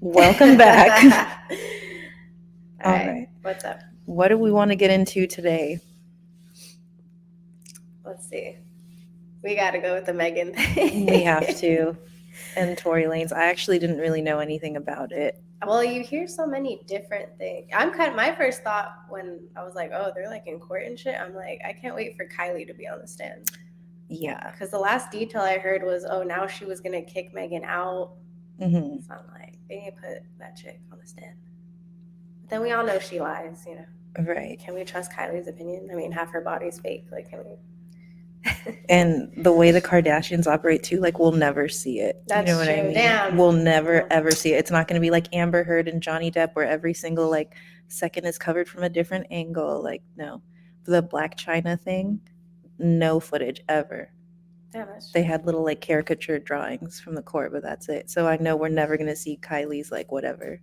Welcome back. All All right. right. What's up? What do we want to get into today? Let's see. We got to go with the Megan thing. We have to. And Tory Lanez. I actually didn't really know anything about it. Well, you hear so many different things. My first thought when I was like, oh, they're like in court and shit. I'm like, I can't wait for Kylie to be on the stand. Yeah. Because the last detail I heard was, oh, now she was going to kick Megan out. Mm-hmm. So I'm like, they need to put that chick on the stand. But then we all know she lies, you know. Right. Can we trust Kylie's opinion? I mean, half her body's fake. Like, can we? And the way the Kardashians operate too, like we'll never see it. That's you know what I true. mean? Damn. We'll never ever see it. It's not going to be like Amber Heard and Johnny Depp, where every single like second is covered from a different angle. Like no, the Black China thing, no footage ever. Yeah, that's true. They had little like caricature drawings from the court, but that's it. So I know we're never going to see Kylie's like whatever.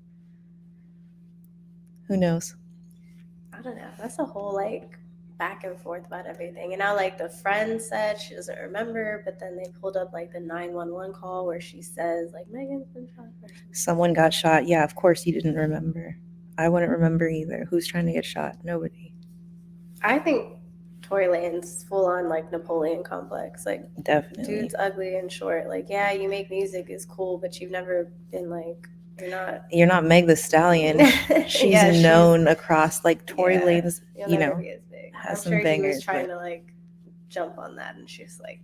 Who knows? I don't know. That's a whole like back and forth about everything. And now like the friend said she doesn't remember, but then they pulled up like the 911 call where she says like Megan's been shot. Someone got shot. Yeah, of course you didn't remember. I wouldn't remember either. Who's trying to get shot? Nobody. I think Tory Lanez full on like Napoleon complex. Like Definitely. dude's ugly and short. Like, yeah, you make music is cool, but you've never been like you're not Meg the Stallion. She's known across like Tory Lanez, you know, be as big. has I'm some sure bangers. He was trying to like jump on that, and she's like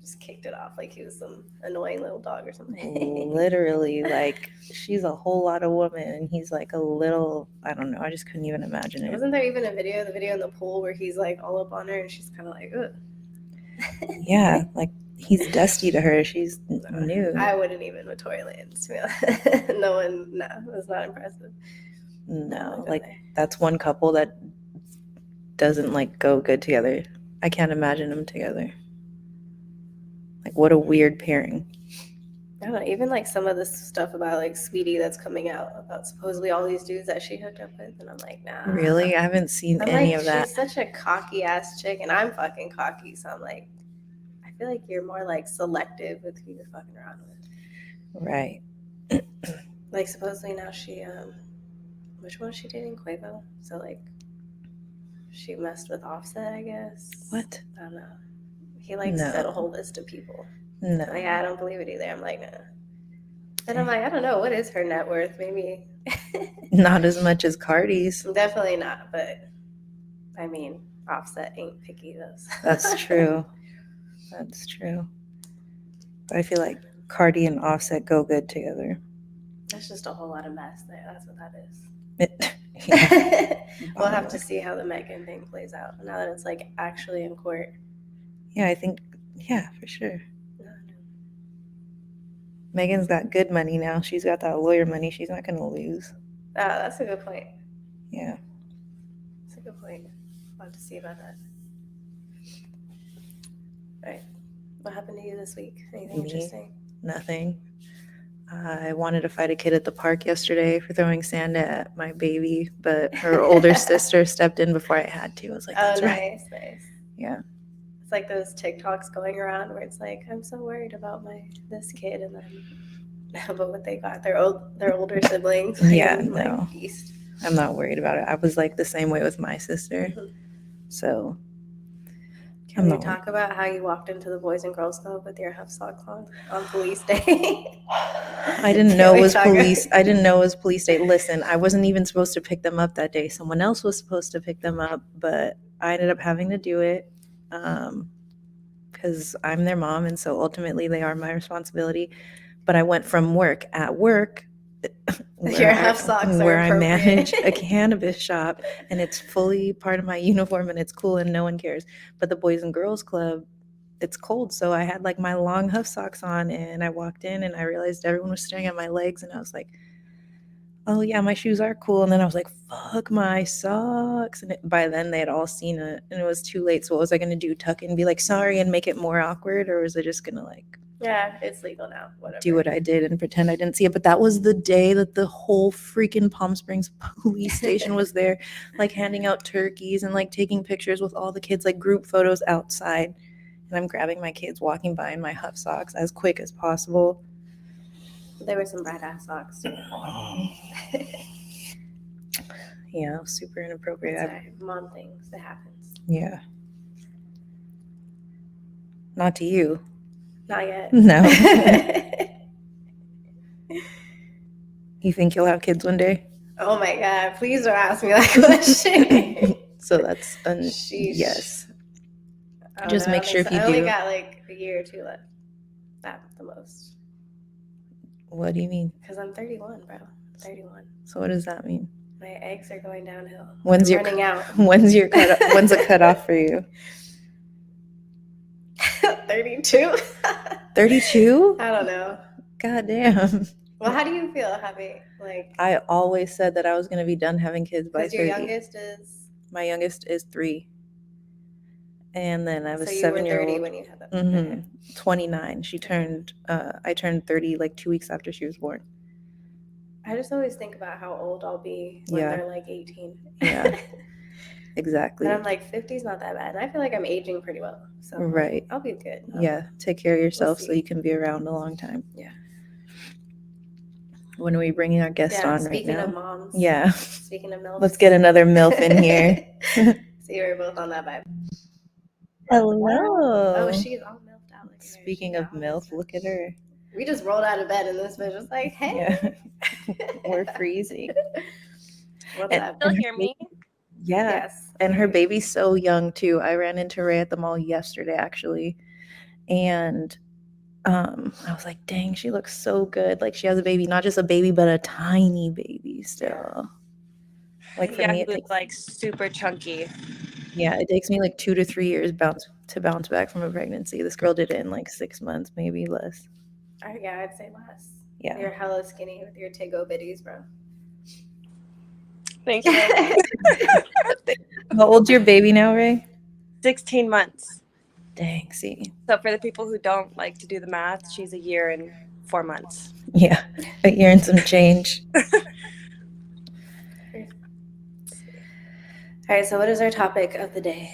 just kicked it off like he was some annoying little dog or something. Literally, like she's a whole lot of woman, and he's like a little. I don't know. I just couldn't even imagine it. Wasn't there even a video? The video in the pool where he's like all up on her, and she's kind of like, ugh. Yeah, like. He's dusty to her. She's new. I wouldn't even with Tory Lanez. No, it's not impressive. No, like that's one couple that doesn't like go good together. I can't imagine them together. Like what a weird pairing. I don't know, even like some of this stuff about like Sweetie that's coming out about supposedly all these dudes that she hooked up with, and I'm like, nah. Really? I haven't seen any of that. She's such a cocky ass chick, and I'm fucking cocky, so I'm like, I feel like you're more like selective with who you're fucking around with. Right. Like supposedly now she which one is she dating? Quavo? So like she messed with Offset, I guess. What? I don't know. He like said a whole list of people. No. Like, I don't believe it either. I'm like, nah. And I'm like, I don't know, what is her net worth? Maybe not as much as Cardi's. Definitely not, but I mean, Offset ain't picky though. So. That's true. That's true. But I feel like Cardi and Offset go good together. That's just a whole lot of mess there. That's what that is. Yeah. We'll have to see how the Megan thing plays out now that it's like actually in court. Yeah, I think, yeah, for sure. Megan's got good money now. She's got that lawyer money. She's not going to lose. That's a good point. Yeah. That's a good point. I'll have to see about that. All right. What happened to you this week? Anything interesting? Nothing. I wanted to fight a kid at the park yesterday for throwing sand at my baby, but her older sister stepped in before I had to. I was like, that's right. Nice. Yeah. It's like those TikToks going around where it's like, I'm so worried about this kid, and then but what they got, their older siblings. Yeah, no. Beast. I'm not worried about it. I was like the same way with my sister. Mm-hmm. So Can we talk about how you walked into the Boys and Girls Club with your half socks on Police Day? I didn't know it was police. I didn't know it was police day. Listen, I wasn't even supposed to pick them up that day. Someone else was supposed to pick them up, but I ended up having to do it because I'm their mom, and so ultimately they are my responsibility. But I went from work where I manage a cannabis shop, and it's fully part of my uniform, and it's cool, and no one cares. But the Boys and Girls Club, it's cold, so I had like my long huff socks on, and I walked in, and I realized everyone was staring at my legs, and I was like, oh yeah, my shoes are cool. And then I was like, fuck my socks. And by then they had all seen it, and it was too late. So what was I going to do? Tuck and be like, sorry, and make it more awkward? Or was I just going to like, yeah, it's legal now, whatever, do what I did and pretend I didn't see it? But that was the day that the whole freaking Palm Springs police station was there, like handing out turkeys and like taking pictures with all the kids, like group photos outside. And I'm grabbing my kids walking by in my huff socks as quick as possible. There were some bright ass socks too. Yeah, super inappropriate. Sorry, mom things. It happens. Yeah. Not to you. Not yet. No. You think you'll have kids one day? Oh my God! Please don't ask me that question. So that's Sheesh. yes. Oh, Just no, make sure if you I only do. got like a year or two left. That's the most. What do you mean? Because I'm 31, bro. 31. So what does that mean? My eggs are going downhill. When's I'm your running out? When's your when's a cutoff for you? 32. 32? I don't know. God damn. Well, how do you feel having like? I always said that I was gonna be done having kids by 30. Because your youngest is. My youngest is 3. And then I have a So you were 7-year-old. 30 when you had that. Mm-hmm. Okay. 29. She turned. I turned 30 like 2 weeks after she was born. I just always think about how old I'll be when they're like 18. Yeah. Exactly. And I'm like, 50 is not that bad. And I feel like I'm aging pretty well. So right. Like, I'll be good. Yeah. Take care of yourself so you can be around a long time. Yeah. When are we bringing our guest on right now? Speaking of moms. Yeah. Speaking of MILFs. Let's get another MILF in here. See, we're both on that vibe. Hello. Oh, she's all MILFed out. Speaking of MILF, look at her. We just rolled out of bed and this bitch was like, hey. Yeah. We're freezing. What's up? Still hear me? Yeah. Yes. And her baby's so young too. I ran into Ray at the mall yesterday actually. And I was like, dang, she looks so good. Like she has a baby, not just a baby, but a tiny baby still. Like for me, he was like super chunky. Yeah, it takes me like 2 to 3 years to bounce back from a pregnancy. This girl did it in like 6 months, maybe less. Yeah, I'd say less. Yeah. You're hella skinny with your Tigo bitties, bro. Thank you. How old's your baby now, Ray? 16 months. Dang, see. So for the people who don't like to do the math, she's a year and 4 months. Yeah, a year and some change. All right, so what is our topic of the day?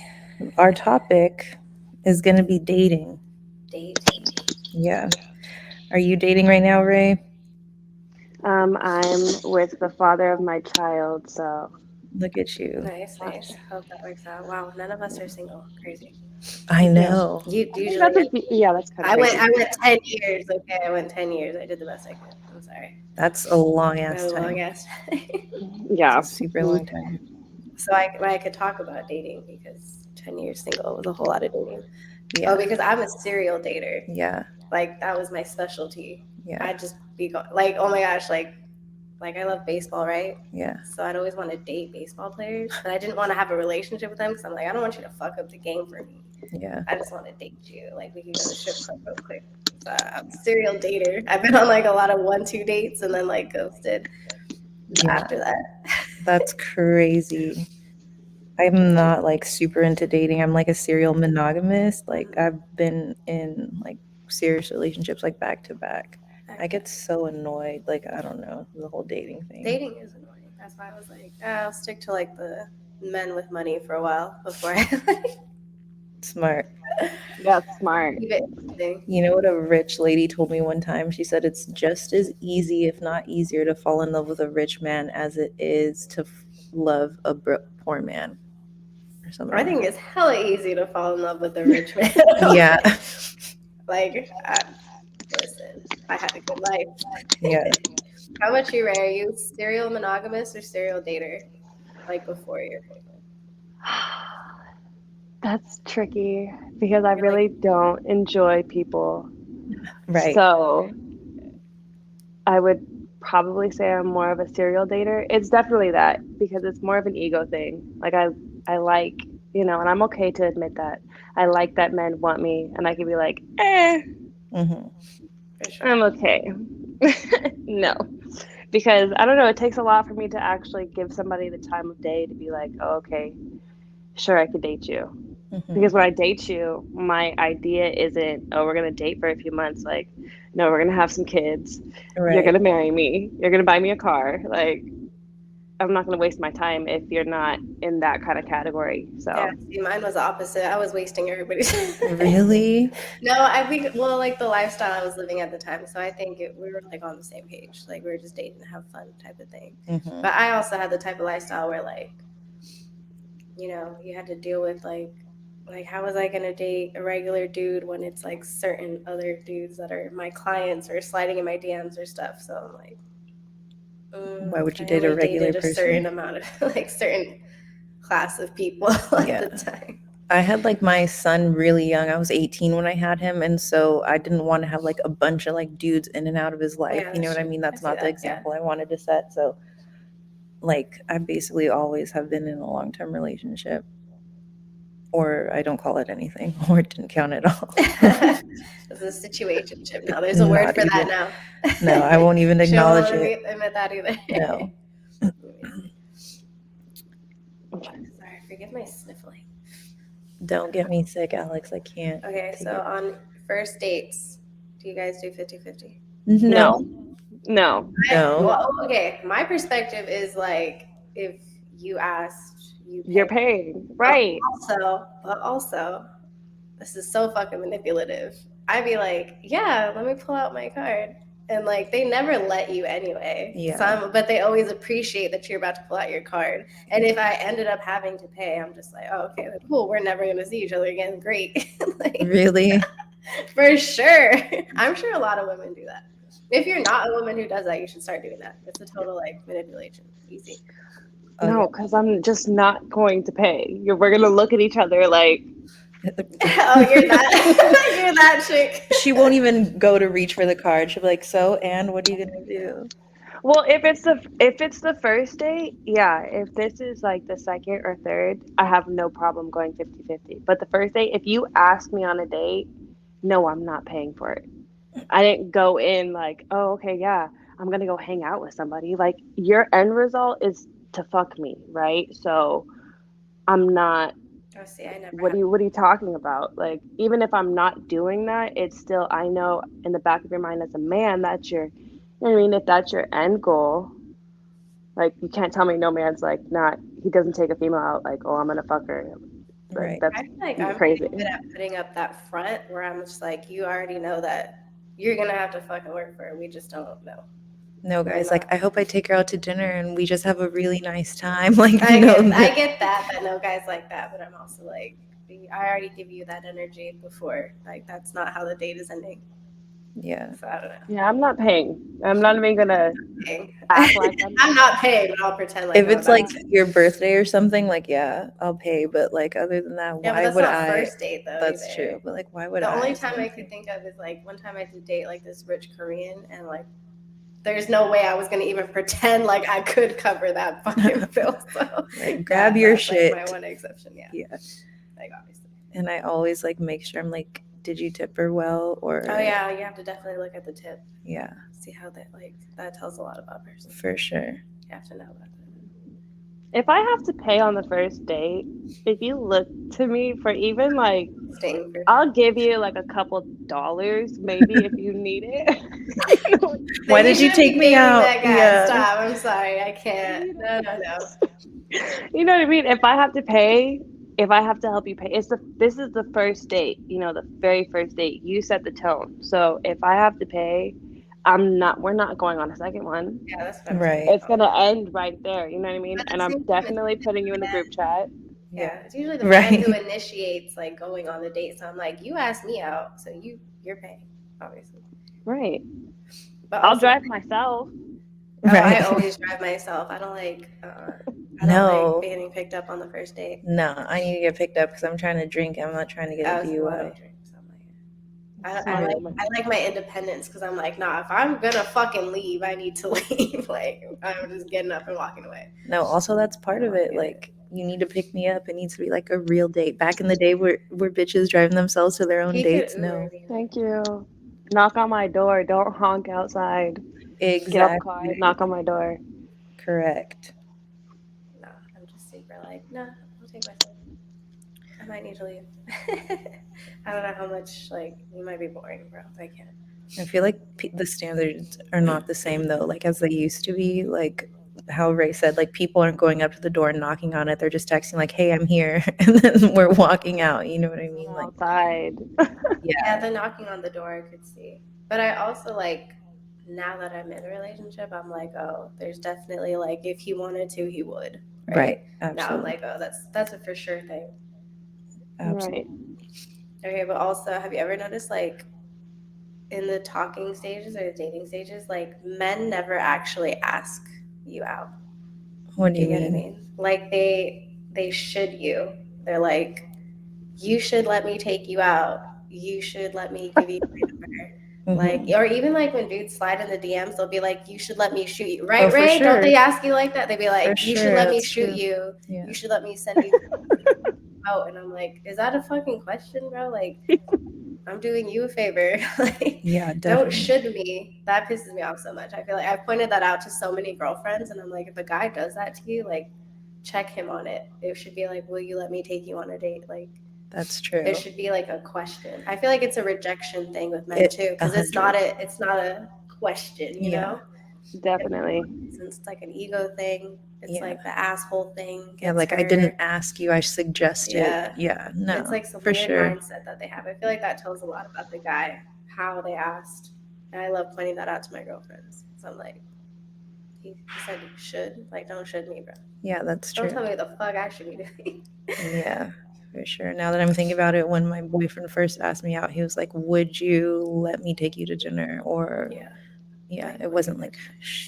Our topic is going to be dating. Dating. Yeah. Are you dating right now, Ray? I'm with the father of my child, so. Look at you. Nice. Hope that works out. Wow, none of us are single. Crazy. I know. You usually. That's kind of crazy. I went 10 years. Okay, I went 10 years. I did the best I could. I'm sorry. That's a long ass time. Yeah. That's a super long time. So I could talk about dating because 10 years single was a whole lot of dating. Yeah. Oh, because I'm a serial dater. Yeah. Like that was my specialty. Yeah. I'd just be like, oh my gosh, like I love baseball, right? Yeah. So I'd always want to date baseball players, but I didn't want to have a relationship with them because I'm like, I don't want you to fuck up the game for me. Yeah. I just want to date you. Like we can go to the strip club real quick. So I'm a serial dater. I've been on like a lot of 1-2 dates and then like ghosted after that. That's crazy. I'm not like super into dating. I'm like a serial monogamist. Like I've been in like serious relationships like back to back. I get so annoyed. Like I don't know, the whole dating thing. Dating is annoying. That's why I was like, I'll stick to like the men with money for a while before I Smart. That's smart. You know what a rich lady told me one time? She said it's just as easy, if not easier, to fall in love with a rich man as it is to love a poor man. Or something. I think it's hella easy to fall in love with a rich man. Yeah. Like, listen, I had a good life. Yeah. How about you, Ray? Are you serial monogamous or serial dater? Like before your That's tricky because I really don't enjoy people. Right. So I would probably say I'm more of a serial dater. It's definitely that because it's more of an ego thing. Like I like, and I'm okay to admit that. I like that men want me and I can be like, Mm-hmm. I'm okay. No. Because I don't know, it takes a lot for me to actually give somebody the time of day to be like, oh, okay, sure, I could date you. Mm-hmm. Because when I date you, my idea isn't, oh, we're going to date for a few months. Like, no, we're going to have some kids. Right. You're going to marry me. You're going to buy me a car. Like, I'm not going to waste my time if you're not in that kind of category. So Yeah, see, mine was the opposite. I was wasting everybody's time. Really? No, I think, well, like the lifestyle I was living at the time. So I think we were like on the same page. Like we were just dating to have fun type of thing. Mhm. But I also had the type of lifestyle where like, you know, you had to deal with like how was I gonna date a regular dude when it's like certain other dudes that are my clients or sliding in my DMs or stuff. So I'm like, Why would you I date a only regular dated a certain person? amount of like certain class of people at Yeah. the time. I had like my son really young. I was 18 when I had him, and so I didn't want to have like a bunch of like dudes in and out of his life. Yeah, You know that's what I true. mean? I That's see not the that, yeah. example I wanted to set. So like I basically always have been in a long-term relationship, or I don't call it anything, or it didn't count at all. It's a situationship now. There's a word Not for that even. now. No, I won't even She won't acknowledge it. admit that either. No. Sorry, forgive my sniffling. Don't get me sick, Alex. I can't. Okay, take so it. on first dates, do you guys do 50-50? No. no. Well, okay, my perspective is like if you asked, you pay. You're paying. Right. But also, this is so fucking manipulative. I'd be like, yeah, let me pull out my card. And like they never let you anyway. Yeah. But they always appreciate that you're about to pull out your card. And if I ended up having to pay, I'm just like, oh, okay, cool. We're never gonna see each other again. Great. Like, Really? for sure. I'm sure a lot of women do that. If you're not a woman who does that, you should start doing that. It's a total like manipulation. Easy. Oh, No, because I'm just not going to pay. We're going to look at each other like, Oh, you're that you're that chick. She won't even go to reach for the card. She'll be like, "So, and what are you gonna do?" well, if it's the first date, yeah. If this is like the second or third, I have no problem going 50-50. But the first date, if you ask me on a date, no, I'm not paying for it. I didn't go in like, oh, okay, yeah, I'm going to go hang out with somebody. Like your end result is to fuck me, right? So I'm not. Oh, see, I never What had. are you talking about? Like even if I'm not doing that, it's still, I know in the back of your mind as a man that's your, you know what I mean, if that's your end goal, like you can't tell me no man's like not, he doesn't take a female out like, oh, I'm gonna fuck her. Like Right. that's I feel like I'm crazy. pretty good at putting up that front where I'm just like, you already know that you're gonna have to fucking work for it. We just don't know. No, guys. not. Like, I hope I take her out to dinner and we just have a really nice time. Like, I no, get that, but no guys like that. But I'm also like, I already give you that energy before. Like that's not how the date is ending. yeah. So I don't know. Yeah, I'm not paying. I'm not even gonna act like I'm not paying, but I'll pretend like If I'm it's about like to. your birthday or something, like yeah, I'll pay. But like other than that, Yeah, but why that's would not I? first date though. That's either. true. But like, why would The I? only time I could think of is like one time I did date like this rich Korean, and like there's no way I was gonna even pretend like I could cover that fucking bill. So Like, grab your shit. Like my one exception, yeah. Yeah. Like obviously. And I always like make sure I'm like, did you tip her well? Or Oh yeah, you have to definitely look at the tip. Yeah, See how that tells a lot about a person. for sure. You have to know about that. if I have to pay on the first date, if you look to me for even like, Staying for I'll give you like a couple dollars maybe if you need it. Why did you take me out? That guy. Yeah. Stop. I'm sorry. I can't. No. You know what I mean? If I have to pay, if I have to help you pay, this is the first date, you know, the very first date. You set the tone. So if I have to pay, we're not going on a second one. Yeah, that's what I'm Right. saying. It's gonna end right there, you know what I mean? But And I'm definitely putting you in the group chat. Yeah, it's usually the Right. man who initiates like going on the date. So I'm like, you asked me out, so you're paying, obviously. Right. But I'll also, drive myself. Right. I always drive myself. I don't like. I don't No. like getting picked up on the first date. No, I need to get picked up because I'm trying to drink. I'm not trying to get a DUI. I like my independence because I'm like, nah, if I'm gonna fucking leave, I need to leave. Like I'm just getting up and walking away. No, also that's part of it. Like you need to pick me up. It needs to be like a real date. Back in the day, were bitches driving themselves to their own dates? No. Thank you. Knock on my door. Don't honk outside. Exactly. Get up car. Knock on my door. Correct. No, I'm just super like, nah, I'll take myself. I might need to leave. I don't know how much like you might be boring, bro. I can't. I feel like the standards are not the same though, like as they used to be. Like how Ray said, like, people aren't going up to the door and knocking on it. They're just texting like, "Hey, I'm here," and then we're walking out. You know what I mean? Like, outside. Yeah, the knocking on the door I could see. But I also like, now that I'm in a relationship, I'm like, oh, there's definitely like, if he wanted to, he would. right, Now I'm absolutely, like, oh, that's a for sure thing. absolutely. Right. Okay, but also, have you ever noticed like in the talking stages or the dating stages, like men never actually ask you out. What do You you know what I mean? mean? Like they should you. They're like, you should let me take you out. You should let me give you my number. Like, Mhm. or even like when dudes slide in the DMs, they'll be like, you should let me shoot you. Oh, Right, for Ray? Don't sure, they ask you like that? They'd be for like, you should sure. let me That's shoot true. you. Yeah, You should let me send you out. And I'm like, is that a fucking question, bro? Like, I'm doing you a favor. Like, yeah, don't definitely. should me. That pisses me off so much. I feel like I've pointed that out to so many girlfriends, and I'm like, if a guy does that to you, like, check him on it. It should be like, will you let me take you on a date? Like, That's true. there should be like a question. I feel like it's a rejection thing with men too, because it's not 100. a question, you Yeah. know? Definitely. Since it's like an ego thing, it's Yeah. like the asshole thing. Yeah, Gets like, I her. didn't ask you, I suggested. Yeah. Yeah, no, It's like some for weird sure. mindset that they have. I feel like that tells a lot about the guy, how they asked. And I love pointing that out to my girlfriends. So I'm like, he said you should. Like, don't should me, bro. Yeah, that's Don't true. tell me what the fuck I should be doing. Yeah, for sure. Now that I'm thinking about it, when my boyfriend first asked me out, he was like, "Would you let me take you to dinner?" Or Yeah. it wasn't like,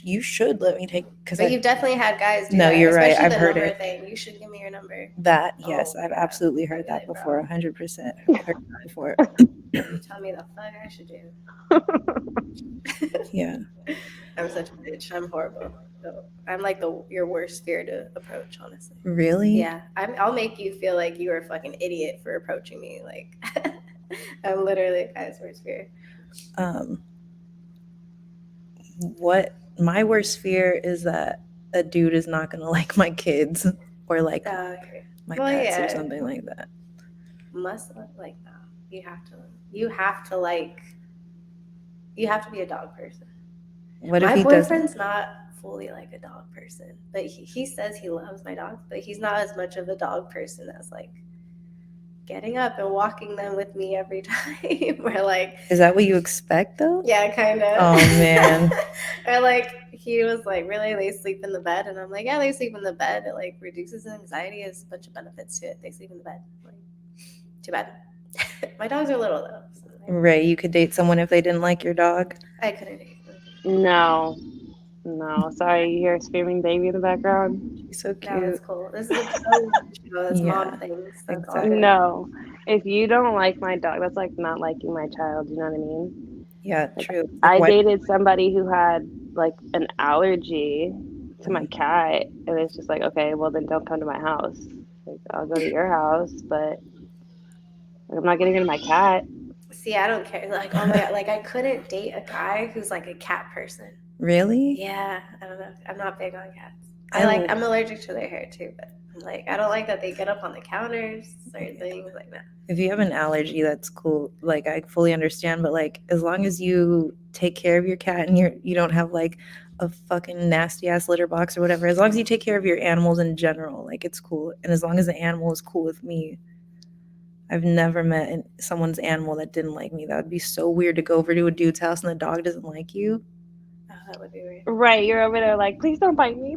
"You should let me take," because But you've definitely had guys do No, that. you're right. Especially I've the heard number it. thing. You should give me your number. That, yes, Oh my I've God. absolutely I'd heard be that like, before. bro. 100%. I've heard that before. You tell me the fuck I should do. Yeah. I'm such a bitch. I'm horrible. So I'm like your worst fear to approach, honestly. Really? Yeah, I'll make you feel like you are a fucking idiot for approaching me. Like, I'm literally a guy's worst fear. What my worst fear is that a dude is not gonna like my kids or like my pets or something like that. Must like no. You have to like. You have to be a dog person. What if My he boyfriend's doesn't? not fully like a dog person, but he says he loves my dogs, but he's not as much of a dog person as like getting up and walking them with me every time. Or like, Is that what you expect though? yeah, kind of. Oh man. Or like he was like, really, they sleep in the bed, and I'm like, yeah, they sleep in the bed. It like reduces anxiety. Has a bunch of benefits to it. They sleep in the bed. Like, too bad. My dogs are little though. So Ray, you could date someone if they didn't like your dog? I couldn't date. No. Sorry, you hear a screaming baby in the background? She's so No, cute. it's cool. This is a show. It's mom Yeah, things. That's all exactly. good. No. If you don't like my dog, that's like not liking my child. You know what I mean? Yeah, Like, true. I Like, dated somebody who had like an allergy to my cat, and it's just like, okay, well then don't come to my house. Like, I'll go to your house, but like, I'm not getting into my cat. See, I don't care. Like, oh my God, like I couldn't date a guy who's like a cat person. really? Yeah, I don't know. I'm not big on cats. I I'm allergic to their hair too, but I'm like, I don't like that they get up on the counters, certain things like that. If you have an allergy, that's cool. Like, I fully understand, but like, as long as you take care of your cat and you don't have like a fucking nasty ass litter box or whatever, as long as you take care of your animals in general, like, it's cool. And as long as the animal is cool with me, I've never met someone's animal that didn't like me. That would be so weird to go over to a dude's house and the dog doesn't like you. Oh, that would be weird. Right, you're over there like, please don't bite me.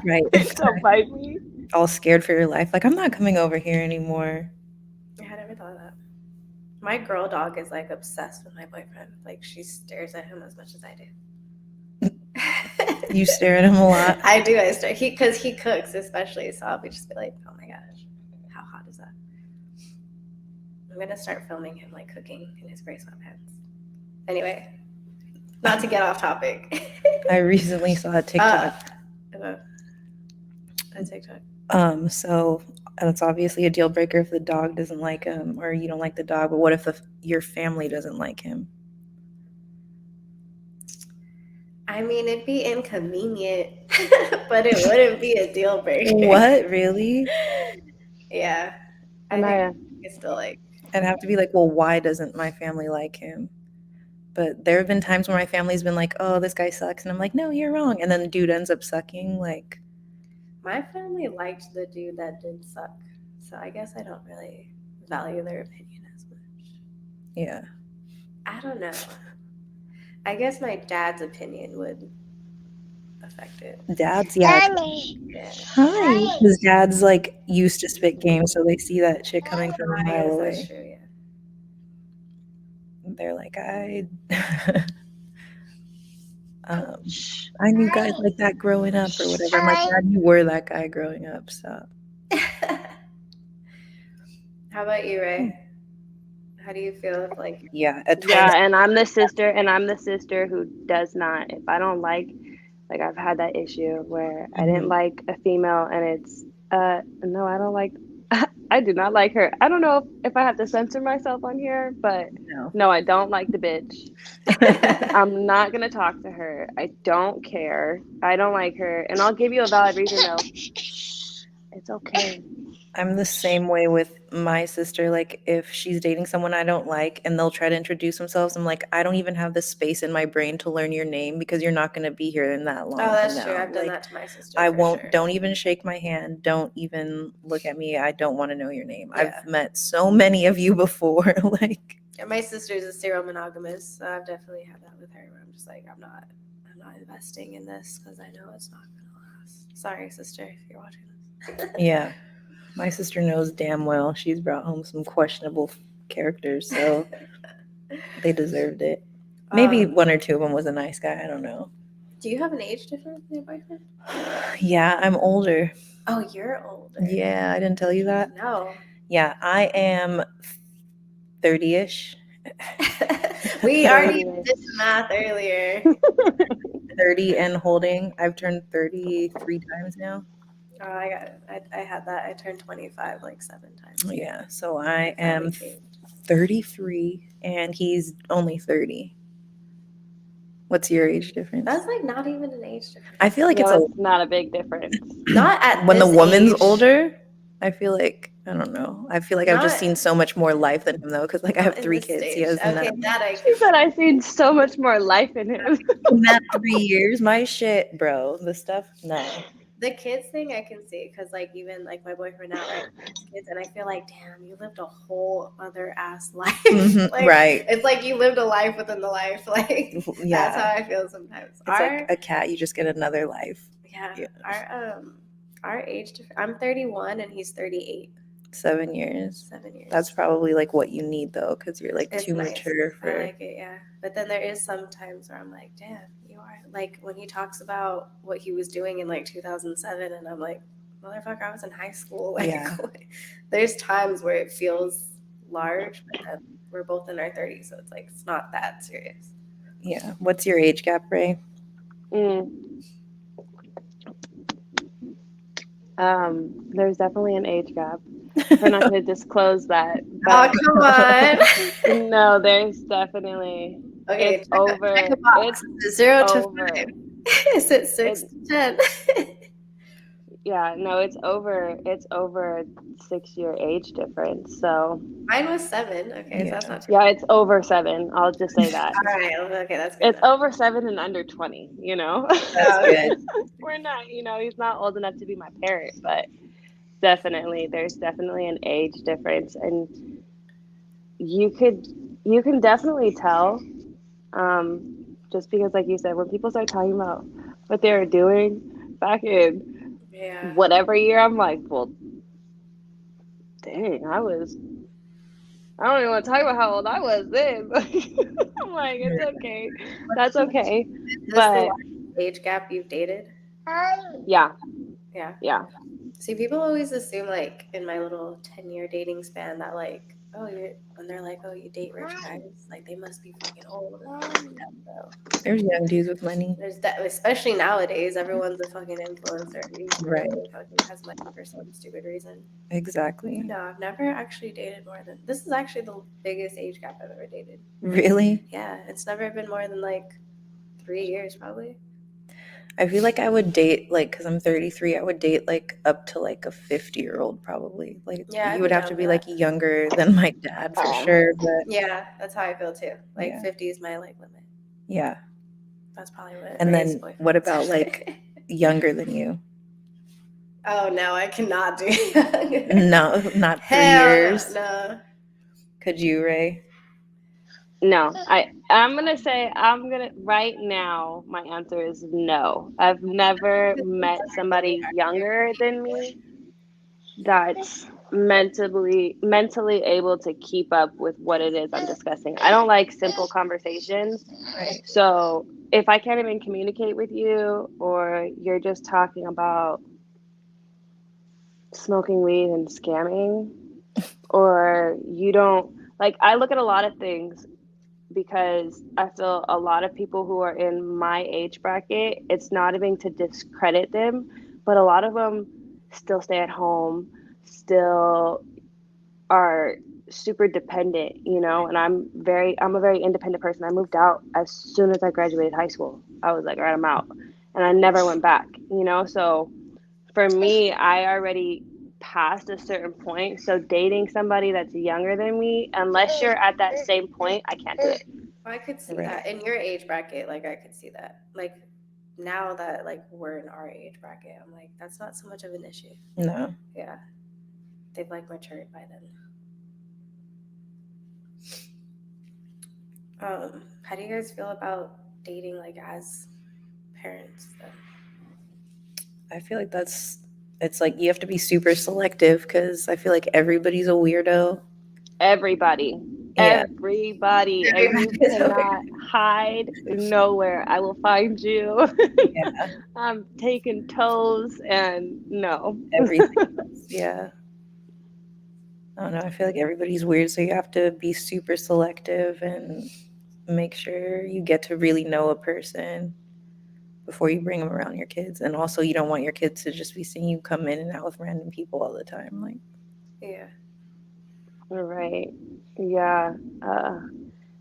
Right. Please don't bite me. All scared for your life. Like, I'm not coming over here anymore. I had never thought of that. My girl dog is like obsessed with my boyfriend. Like she stares at him as much as I do. You stare at him a lot? I do. I stare because he cooks, especially. So I'll just be like, oh my gosh, how hot is that? I'm gonna start filming him like cooking in his gray sweatpants. Anyway, not to get off topic. I recently saw a TikTok. A TikTok. So it's obviously a deal breaker if the dog doesn't like him or you don't like the dog, but what if your family doesn't like him? I mean, it'd be inconvenient, but it wouldn't be a deal breaker. What? Really? Yeah. I And think it's still like, I'd have to be like, well, why doesn't my family like him? But there have been times where my family's been like, "Oh, this guy sucks," and I'm like, "No, you're wrong," and then the dude ends up sucking. Like, My family liked the dude that did suck, so I guess I don't really value their opinion as much. yeah, I don't know. I guess my dad's opinion would affect it. dad's yeah. Yeah. Hi, his dad's like used to spit game, so they see that shit coming from a I mile guess away. that's true, yeah. They're like, I knew guys like that growing up or whatever. I'm like, Dad, you were that guy growing up. Stop. How about you, Ray? How do you feel if like Yeah, at 20. Yeah, and I'm the sister who does not, if I don't like I've had that issue where I didn't like a female and it's no, I don't like I do not like her. I don't know if I have to censor myself on here, but no, I don't like the bitch. I'm not gonna talk to her. I don't care. I don't like her, and I'll give you a valid reason though. It's okay. I'm the same way with my sister. Like, if she's dating someone I don't like and they'll try to introduce themselves, I'm like, I don't even have the space in my brain to learn your name because you're not going to be here in that long. Oh, that's from true. now. I've done Like, that to my sister. I for won't, sure. don't even shake my hand. Don't even look at me. I don't want to know your name. Yeah. I've met so many of you before. Like, Yeah, my sister's a serial monogamous, so I've definitely had that with her where I'm just like, I'm not investing in this because I know it's not gonna last. Sorry, sister, if you're watching this. yeah. My sister knows damn well she's brought home some questionable characters, so they deserved it. Maybe one or two of them was a nice guy. I don't know. Do you have an age difference with your boyfriend? Yeah, I'm older. Oh, you're older. Yeah, I didn't tell you that. No. Yeah, I am 30-ish. We already did the math earlier. 30 and holding. I've turned 33 times now. Oh, I had that. I turned 25 like 7 times. Yeah, so I am 33 and he's only 30. What's your age difference? That's like not even an age difference. I feel like it's not a big difference. Not at when the this woman's age. older. I feel like I don't know. I feel like I've just seen so much more life than him though, because like I have 3 kids. He has okay, that I She said I've seen so much more life in him. In that 3 years, my shit, bro. The stuff, no. The kids thing I can see because like even like my boyfriend now, right, has kids, and I feel like damn, you lived a whole other ass life. Like, right. It's like you lived a life within the life. Like yeah, that's how I feel sometimes. It's like a cat. You just get another life. Yeah. Our age difference. I'm 31 and he's 38. 7 years. 7 years. That's probably like what you need though, because you're like it's too nice. mature for. I like it, yeah. But then there is some times where I'm like, damn, you are like when he talks about what he was doing in like 2007, and I'm like, motherfucker, I was in high school. Like, Yeah. There's times where it feels large, but then we're both in our 30s, so it's like it's not that serious. Yeah. What's your age gap, Ray? There's definitely an age gap. We're not going to disclose that. But come on. No, there's definitely. Okay, it's over. It's 0 to over. 5. Is it 6 to 10? Yeah, no, it's over. It's over 6-year age difference. So mine was 7. Okay, so that's not too it's over 7. I'll just say that. All right, okay, that's good. It's over 7 and under 20. You know, that's good. We're not. You know, he's not old enough to be my parent, but there's definitely an age difference, and you can definitely tell. Just because, like you said, when people start talking about what they were doing back in whatever year, I'm like, well, dang, I don't even want to talk about how old I was then. I'm like, it's okay. That's okay. But the age gap you've dated? Yeah. See, people always assume, like, in my little 10-year dating span that, like, when they're like, oh, you date rich guys, like, they must be fucking old. There's young dudes with money. There's that, especially nowadays, everyone's a fucking influencer. Right. Fucking has money for some stupid reason. Exactly. No, I've never actually dated more than. This is actually the biggest age gap I've ever dated. Really? Yeah, it's never been more than like 3 years, probably. I feel like I would date, like, because I'm 33, I would date, like, up to, like, a 50-year-old probably. Like, Yeah, he I'd would be have down to for be, that. like, younger than my dad for sure, but Yeah, that's how I feel too. Like Yeah. 50 is my like limit. yeah. That's probably what. And Ray's then boyfriend what said. about, like, younger than you? Oh no, I cannot do younger. No, not 3 Hell years. no. Could you, Ray? No, I'm gonna say right now. My answer is no. I've never met somebody younger than me that's mentally able to keep up with what it is I'm discussing. I don't like simple conversations. Right. So if I can't even communicate with you, or you're just talking about smoking weed and scamming, or you don't like, I look at a lot of things because I feel a lot of people who are in my age bracket, it's not even to discredit them, but a lot of them still stay at home, still are super dependent, and I'm a very independent person. I moved out as soon as I graduated high school. I was like, all right, I'm out. And I never went back. So for me, I already passed a certain point. So dating somebody that's younger than me, unless you're at that same point, I can't do it. I could see Right. that in your age bracket. Like I could see that. Like now that like we're in our age bracket, I'm like that's not so much of an issue. No. Yeah, they've like matured by then. How do you guys feel about dating like as parents then? I feel like it's like you have to be super selective because I feel like everybody's a weirdo. Everybody, Yeah. everybody, and you Everybody's a cannot hide nowhere. I will find you. Yeah. I'm taking toes, and no. Everything else. Yeah. I don't know. I feel like everybody's weird, so you have to be super selective and make sure you get to really know a person before you bring them around your kids. And also, you don't want your kids to just be seeing you come in and out with random people all the time. Like, Yeah. Right. Yeah.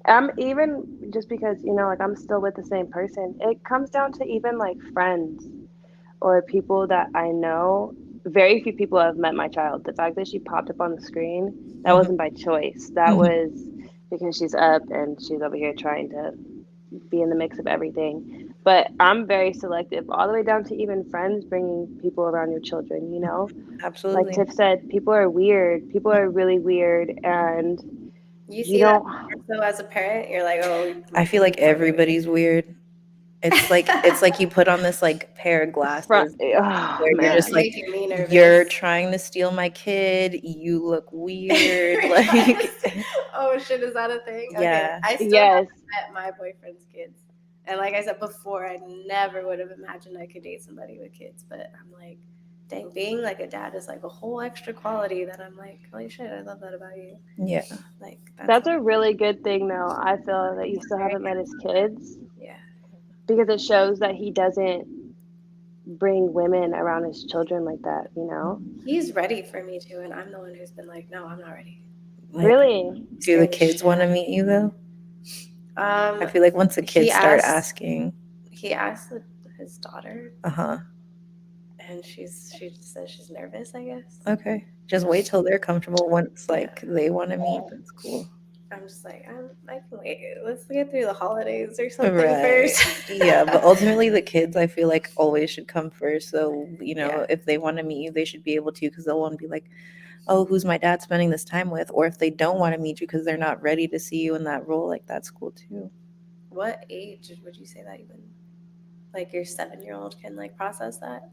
I'm even just because, like I'm still with the same person. It comes down to even like friends or people that I know. Very few people have met my child. The fact that she popped up on the screen, that mhm, wasn't by choice. That mhm. was because she's up and she's over here trying to be in the mix of everything. But I'm very selective, all the way down to even friends bringing people around your children. Like Absolutely. Tiff said, people are weird. People are really weird, and You you see that don't. more so as a parent? You're like, oh, my I feel like kid's like everybody's weird. It's like you put on this like pair of Front. glasses Oh where you're just It's man. like, making me nervous. you're trying to steal my kid. You look weird. You're Like, trying to oh shit, is that a thing? Okay, yeah, I still Yes. haven't met my boyfriend's kids, and like I said before, I never would have imagined I could date somebody with kids. But I'm like, dang, being like a dad is like a whole extra quality that I'm like, holy shit, I love that about you. yeah, Like That's a really good thing, though. I feel that you still very haven't met his kids yeah. because it shows that he doesn't bring women around his children like that. He's ready for me too, and I'm the one who's been like, no, I'm not ready. like, Really? do the kids want to meet you though? I feel like once the kids start asking, he asked his daughter, uh-huh, and she says she's nervous, I guess. okay, just wait till they're comfortable. Once like Yeah. they want to meet, that's cool. I'm just like, I can wait. Let's get through the holidays or something Right. first. Yeah, but ultimately the kids I feel like always should come first. So, Yeah. if they want to meet you, they should be able to because they'll want to be like, oh, who's my dad spending this time with? Or if they don't want to meet you because they're not ready to see you in that role, like that's cool too. What age would you say that even like your 7-year-old can like process that?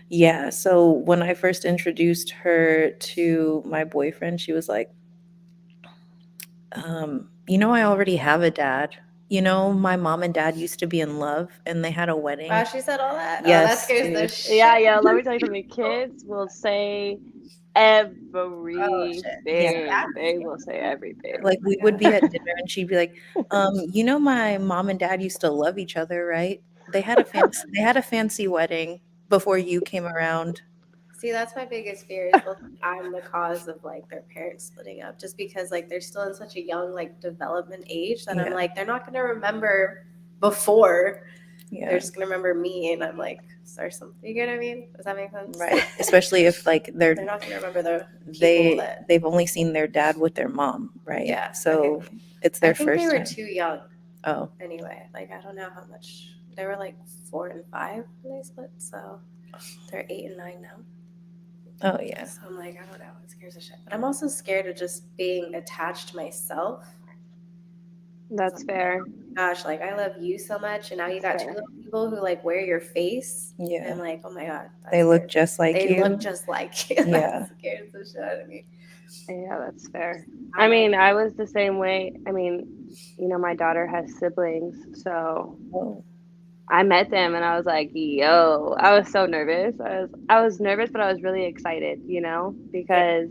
Yeah, so when I first introduced her to my boyfriend, she was like, I already have a dad. My mom and dad used to be in love and they had a wedding. Wow, she said all that. Yes, Oh, that scares the dude. shit. Yeah. Let me tell you something. Kids will say Oh shit. Yeah. everything. They will say everything. Like we would be at dinner and she'd be like, my mom and dad used to love each other, right? They had a fancy wedding before you came around. See, that's my biggest fear is I'm the cause of like their parents splitting up just because like they're still in such a young like development age that I'm Yeah. like they're not going to remember before Yeah. They're just gonna remember me, and I'm like, or something. You get what I mean? Does that make sense? Right. Especially if like They're not gonna remember the people that. they've only seen their dad with their mom, right? Yeah. So okay. it's their I think first they were time. too young. Oh. Anyway, like I don't know how much. They were like 4 and 5 when they split, so they're 8 and 9 now. Oh yeah. So I'm like, I don't know, it scares the shit. But I'm also scared of just being attached myself. That's fair. Gosh, like I love you so much, and now you got That's two fair. little people who like wear your face. Yeah. And like, oh my god, that They look scares- just like they you. look just like you. Yeah. That scares the shit out of me. Yeah, that's fair. I mean, I was the same way. I mean, you know, my daughter has siblings, so Oh. I met them and I was like, yo, I was so nervous. I was nervous, but I was really excited, you know, because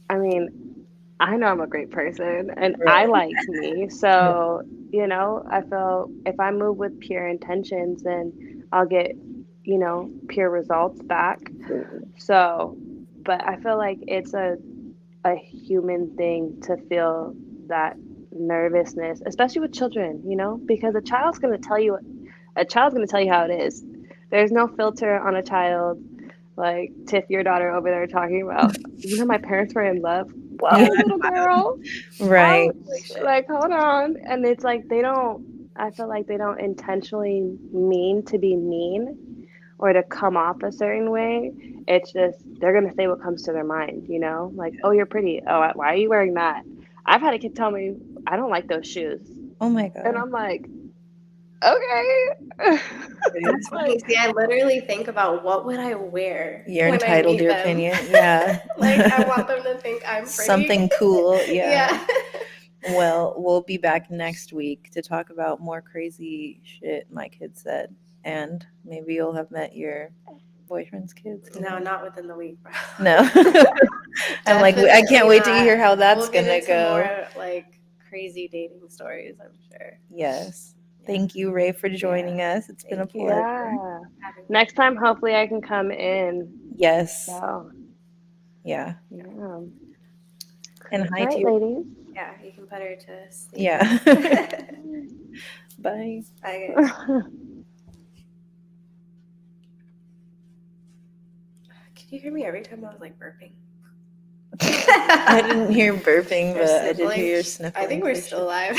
I mean, I know I'm a great person and I Right. like me. So, you know, I feel if I move with pure intentions, then I'll get, you know, pure results back. So, but I feel like it's a human thing to feel that nervousness, especially with children, you know, because a child's going to tell you how it is. There's no filter on a child. Like Tiff, your daughter over there talking about, you know, my parents were in love. Whoa, Yeah. little girl. Right. Ouch. Like, hold on. And it's like I feel like they don't intentionally mean to be mean or to come off a certain way. It's just they're gonna say what comes to their mind, you know? Like, oh, you're pretty. Oh, why are you wearing that? I've had a kid tell me I don't like those shoes. Oh my And god. I'm like, okay. That's funny. See, I literally think about what would I wear You're when I entitled meet to your them. opinion. Yeah. Like I want them to think I'm pretty. Something cool. Yeah. Yeah. Well, we'll be back next week to talk about more crazy shit my kids said. And maybe you'll have met your boyfriend's kids. who No, knows? not within the week, bro. No. I'm like, I can't Definitely wait to not. hear how that's We'll get gonna into go. more like crazy dating stories, I'm sure. Yes. Thank you, Ray, for joining us. It's been a Thank you. pleasure. Yeah. Having me. Next time, hopefully, I can come in. Yes. So, Yeah. yeah. And All hi to right, your ladies. Yeah, you can put her to sleep. Yeah. Bye. Bye, guys. Can you hear me every time I was like burping? I didn't hear burping, Or but I did sniffling. hear your sniffling. I think we're for still sure. live.